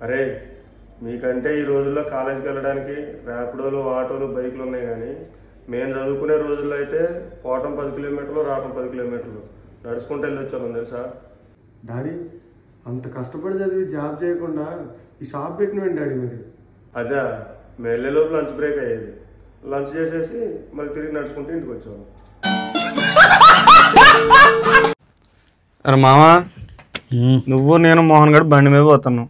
అరే మీకంటే ఈ రోజుల్లో కాలేజీకి వెళ్ళడానికి ర్యాపిడోలు ఆటోలు బైకులు ఉన్నాయి కానీ మేము చదువుకునే రోజుల్లో అయితే పోవటం 10 కిలోమీటర్లు రావటం 10 కిలోమీటర్లు నడుచుకుంటూ వెళ్ళొచ్చాను తెలుసా. డాడీ అంత కష్టపడి చదివి జాబ్ చేయకుండా ఈ షాప్ పెట్టినవేంటి డాడీ మీరు? అదే మేము వెళ్ళేలోపు లంచ్ బ్రేక్ అయ్యేది, లంచ్ చేసేసి మళ్ళీ తిరిగి నడుచుకుంటూ ఇంటికి వచ్చాము. అరే మామా, నువ్వు నేను మోహన్ గడు బండి మీద పోతున్నావు,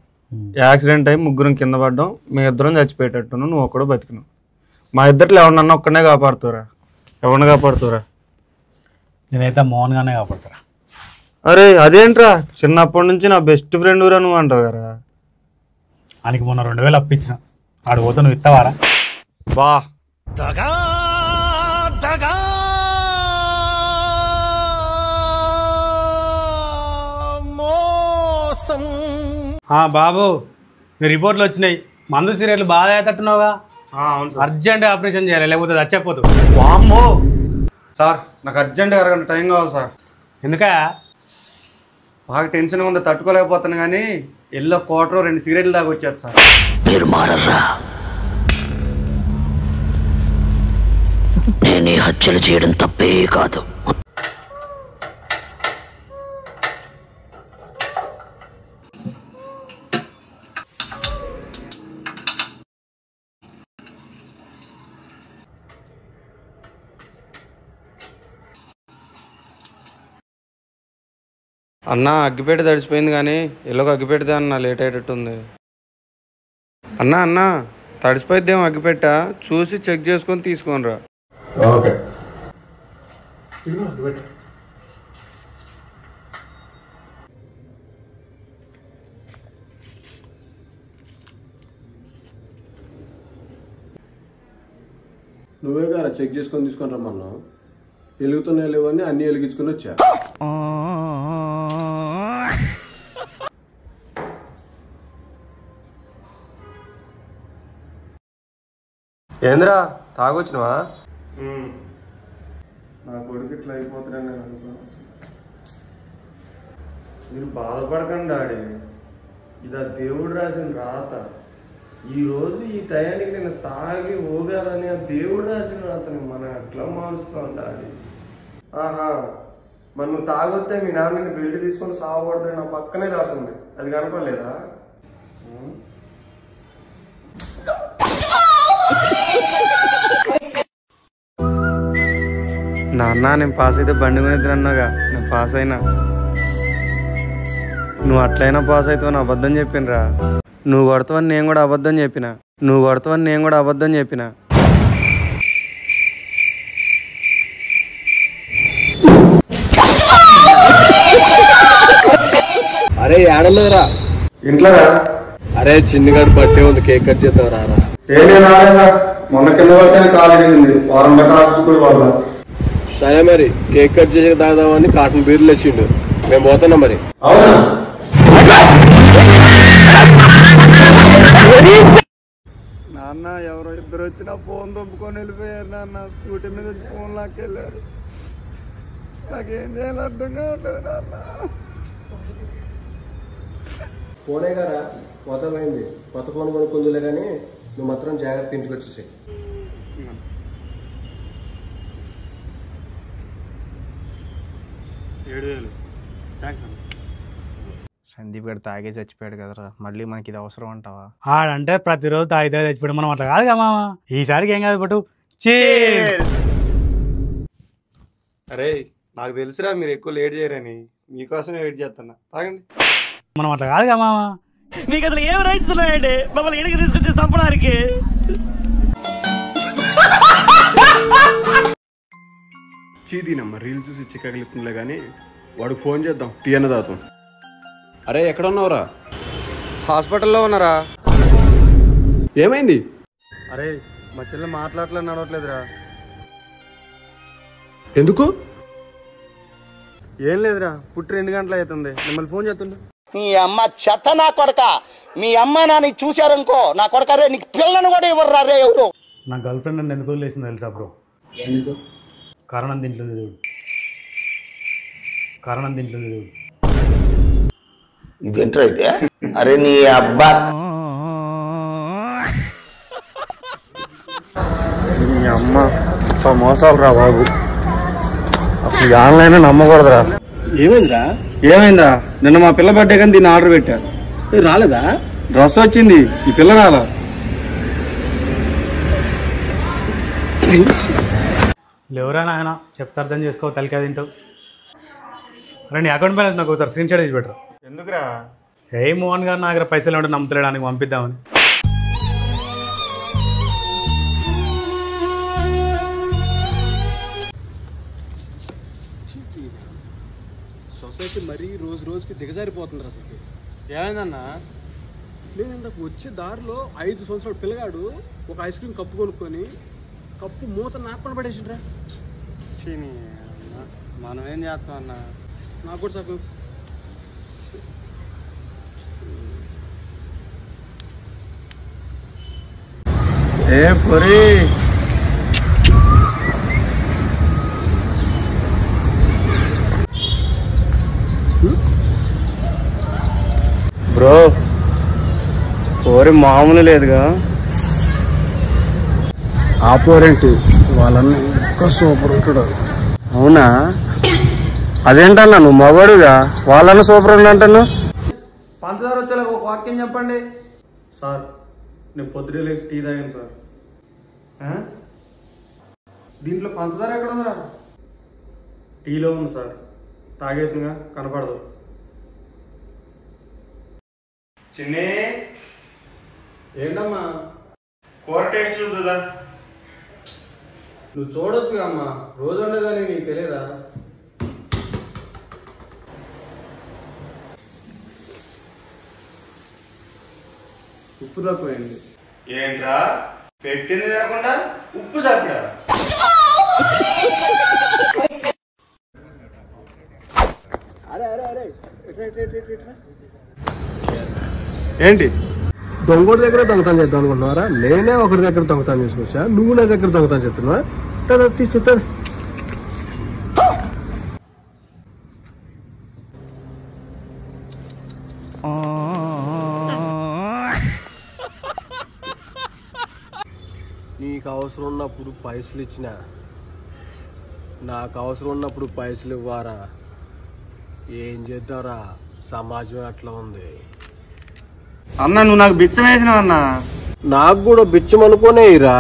యాక్సిడెంట్ అయ్యి ముగ్గురం కింద పడ్డాం, మీ ఇద్దరం చచ్చిపోయేటట్టున్నావు, నువ్వు ఒక్కడో బతికినావు. మా ఇద్దరు ఎవరినన్నా ఒక్కడనే కాపాడుతారా? ఎవరిని కాపాడుతారా? నేనైతే మోహన్ గానే కాపాడుతారా. అరే అదేంట్రా, చిన్నప్పటి నుంచి నా బెస్ట్ ఫ్రెండ్ రా నువ్వు అంటావు కదా. ఆయనకి మొన్న 2000 అప్పించిన, ఆడు పోతే నువ్వు ఇస్తావారా? బా బాబు మీ రిపోర్ట్లు వచ్చినాయి, మందు సీరియట్లు బాగా అవుతట్టున్నావుగా, అర్జెంట్ ఆపరేషన్ చేయాలి లేకపోతే చచ్చిపోతు. వామ్మో సార్, నాకు అర్జెంట్ అరగంట టైం కావాలి సార్. ఎందుకా? బాగా టెన్షన్గా ఉంది, తట్టుకోలేకపోతాను కానీ ఎల్లో క్వార్టర్ 2 సిగరెట్లు దాకా వచ్చేది సార్. మీరు మారర్రా, నేను ఈ హత్యలు చేయడం తప్పే కాదు. అన్న అగ్గిపెట్టి తడిసిపోయింది కానీ ఎల్లోకి అగ్గిపెడితే అన్న లేట్ అయ్యేటట్టుంది. అన్న తడిసిపోయిద్దేమో అగ్గిపెట్ట, చూసి చెక్ చేసుకొని తీసుకొని రా. ఓకే. నువ్వే కదా చెక్ చేసుకొని తీసుకొని రమ్మన్నావు, వెలుగుతున్నాయి లేవని అన్ని వెలిగించుకొని వచ్చా. ఏంద్రా తాగొచ్చినవా? నా కొడుకు ఇట్లా అయిపోతున్నాను నేను అనుకున్నాను. మీరు బాధపడకండి డాడీ, ఇది ఆ దేవుడు రాసిన రాత. ఈరోజు ఈ టయానికి నేను తాగి ఊగాలని ఆ దేవుడు రాసిన రాతని మనం ఎట్లా మారుస్తాం డాడీ? ఆహా, మరి నువ్వు తాగొస్తే మీ నాన్న బెల్ట్ తీసుకొని సావబడతాడు నా పక్కనే రాసింది, అది కనపడలేదా? నాన్న నేను పాస్ అయితే బండి కొనిద్దు అన్నాగా, నేను పాస్ అయినా. నువ్వు అట్లయినా పాస్ అవుతావని అబద్ధం చెప్పినరా. నువ్వు కొడతావని నేను కూడా అబద్ధం చెప్పిన. అరే ఏడలేదురా, ఇంట్లో అరే చిన్నగాడు బర్త్డే ఉంది, కేక్ కట్ చేద్దాం రారా. ఏమీ రాలేదా, మొన్న కింద పడితే కాలేజీ ఉంది, వారం బట్ట ఆఫీస్ కూడా వాళ్ళ. సరే మరి కేక్ కట్ చేసి తాగుదామని కాటన్ బీర్లు వచ్చిండు, మేము పోతున్నాం మరి. అవునా? నాన్న ఎవరో ఇద్దరు వచ్చి నా ఫోన్ దొబ్బుకొని వెళ్ళిపోయారు నాన్న, స్కూటీ మీద వచ్చి ఫోన్ లాక్కెళ్ళారు. నాకేం చేయాలి అర్థం కావట్లేదు నాన్న. ఫోనే కదా పోతమైంది, కొత్త ఫోన్ కొనుక్కుందులే కానీ నువ్వు మాత్రం జాగ్రత్త ఇంటికి వచ్చేసి. సందీప్ గారు తాగే చచ్చిపోయాడు కదరా, మళ్ళీ మనకి ఇది అవసరం అంటావా? ఆడంటే ప్రతిరోజు తాగితే చచ్చిపోయాడు, మనం అట్లా కాదు కదా మామ, ఈసారికి ఏం కాదు పట్టు. అరే నాకు తెలుసురా మీరు ఎక్కువ లేట్ చేయరని, మీకోసమే వెయిట్ చేస్తున్నా, తాగండి. మనం అట్లా కాదు కదా మామ. మీకు అసలు ఏం రైట్స్ ఉన్నాయండి మమ్మల్ని ఇంటికి తీసుకొచ్చి చంపడానికి? చీదీనమ్మ రీల్ చూసి చిక్కగలుగుతుందిలే కానీ వాడికి ఫోన్ చేద్దాం, టీ అన్న తాగుతాం. అరే ఎక్కడ ఉన్నావురా? హాస్పిటల్లో ఉన్నారా? ఏమైంది? అరే మా చెల్లె మాట్లాడలేదు, నడవట్లేదురా. ఎందుకు? ఏం లేదురా, పుట్టి 2 గంటలు అవుతుంది, మిమ్మల్ని ఫోన్ చేస్తుండే. నీ అమ్మ చెత్త నా కొడక, మీ అమ్మ నాని చూశారనుకో నా కొడక రే, నీకు పిల్లను కూడా ఇవ్వరు రే ఎవరు. నా గర్ల్ ఫ్రెండ్ నన్ను ఎందుకు వదిలేసింది తెలుసా బ్రో? ఎందుకు? కారణం దీంట్లో చూడు. ఇదేంట్రా అయితే? అరే నీ అబ్బా నీ అమ్మ మోసాలు రా బాబు, అసలు ఆన్లైన్ నమ్మకూడదురా. ఏమైందిరా? ఏమైందా? నిన్న మా పిల్ల బర్త్డే కానీ దీన్ని ఆర్డర్ పెట్టా. రాలేదా? డ్రెస్ వచ్చింది, ఈ పిల్ల రాలా. లేవురా నాయన, చెప్తే అర్థం చేసుకో, తలకా తింటావు. అరే నీ అకౌంట్ బ్యాలెన్స్ నాకు ఒకసారి స్క్రీన్ షాట్ తీసి పెట్టరు. ఎందుకురా? ఏ మోహన్ గారు నా దగ్గర పైసలు ఉంటే నమ్ముతలేడానికి పంపిద్దామని. సొసైటీ మరీ రోజు రోజుకి దిగజారిపోతుంది అసలు. ఏమైందన్నా? నేను ఇంతకు వచ్చే దారిలో 5 సంవత్సరాల పిల్లగాడు ఒక ఐస్ క్రీమ్ కప్పు కొనుక్కొని కప్పు మూత నాకుండా పడేసిండ్రా. మనం ఏం చేస్తాం అన్న? నాకు కూడా సగం. ఏ పొరి బ్రో, పొరి మామూలు లేదుగా. ఆ పోరేంటి వాళ్ళని ఇంకా సూపర్ ఉంటాడు. అవునా? అదేంటన్నా నువ్వు మగవాడుగా వాళ్ళన్న సూపర్ అంటాను. పంచదార వచ్చేలా ఒక వాక్యం చెప్పండి సార్. నేను పొద్దునే లేచి టీ తాగాను సార్. దీంట్లో పంచదార ఎక్కడ ఉందిరా? టీలో ఉంది సార్, తాగేసినగా కనపడదు. చిన్ని ఏంటమ్మా? కూర టేస్ట్ చూద్దా? నువ్వు చూడొచ్చుగా అమ్మా, రోజు ఉండేదని నీకు తెలియదా? ఉప్పు తక్కువైంది. ఏంట్రా పెట్టింది తినకుండా ఉప్పు సాపిడా? ఏంటి దొంగోడి దగ్గర దొంగతనం చేద్దాం అనుకుంటున్నారా? నేనే ఒకరి దగ్గర దొంగతనం చేసుకొచ్చా, నువ్వు నా దగ్గర దొంగతనం చేస్తున్నావా? తీసుకుంటాను. నీకు అవసరం ఉన్నప్పుడు పైసలు ఇచ్చినా, నాకు అవసరం ఉన్నప్పుడు పైసలు ఇవ్వారా? ఏం చేద్దాంరా, సమాజం అట్లా ఉంది. అన్నా నువ్వు నాకు బిచ్చం వేసినావు అన్నా. నాకు కూడా బిచ్చం అనుకోనే ఇరా.